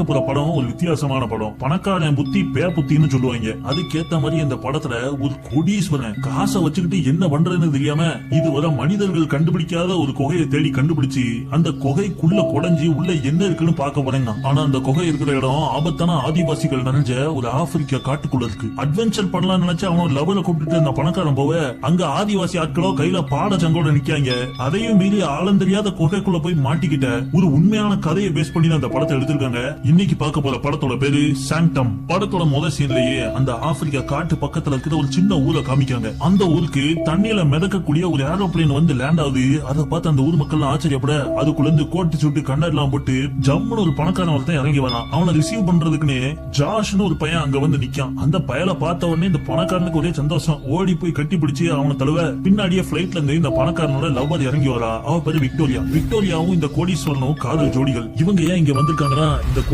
போற படம் ஒரு வித்தியாசமான படம். பணக்காரன் புத்தி பே புத்தின்னு சொல்லுவாங்க. அதுக்கேத்த மாதிரி இந்த படத்துல ஒரு கோடீஸ்வரன் காசை வச்சுக்கிட்டு என்ன பண்றதுன்னு தெரியாம இதுவரை மனிதர்கள் கண்டுபிடிக்காத ஒரு குகையை தேடி கண்டுபிடிச்சு அந்த குகைக்குள்ள குடஞ்சி உள்ள என்ன இருக்குன்னு பார்க்க போறேங்க. ஆனா அந்த குகை இருக்கிற இடம் ஆபத்தான ஆதிவாசிகள் நிறைஞ்ச ஒரு ஆப்பிரிக்கா காட்டுக்குள்ள இருக்கு. அட்வென்ச்சர் பண்ணலாம் நினைச்சு அவன் லெவல கூப்பிட்டு அந்த பணக்காரன் போவ அங்க ஆதிவாசி ஆட்களோ கையில பாட சங்கோட நிக்காங்க. அதையும் மீறி ஆழம் தெரியாத குகைக்குள்ள போய் மாட்டிக்கிட்ட ஒரு உண்மையான கதையை பேஸ் பண்ணி அந்த படத்தை எடுத்திருக்காங்க. இன்னைக்கு பார்க்க போற படத்தோட பேரு சாங்டம். படத்தோட முதல் சீன்லயே அந்த ஆப்பிரிக்கா காட்டு பக்கத்துல இருக்கிற ஒரு சின்ன ஊரை காமிக்காங்க. அந்த ஊருக்கு தண்ணியில மிதக்கக்கூடிய ஒரு ஏரோப்ளேன் வந்து லேண்ட் ஆகுது. அதை பார்த்து அந்த ஊர் மக்கள் ஆச்சரியப்பட அதுக்குள்ள இருந்து கோட்டு சுட்டு கண்ணாடிலாம் போட்டு ஜம்முன்னு ஒரு பணக்காரன் ஒருத்தன் இறங்கி வரான். அவனை ரிசீவ் பண்றதுக்குன்னு ஜாஷ்னு ஒரு பையன் அங்க வந்து நிக்கான். அந்த பயலை பார்த்த உடனே இந்த பணக்காரனுக்கு ஒரே சந்தோஷம். ஓடி போய் கட்டி பிடிச்சு அவனை தழுவ பின்னாடியே பிளைட்ல இருந்து இந்த பணக்காரனோட லவ்வர் இறங்கி வரா. அவ பேரு விக்டோரியா. விக்டோரியாவும் இந்த கோடீஸ்வரனும் காதல் ஜோடிகள். இவங்க ஏன் இங்க வந்திருக்காங்கன்னா இந்த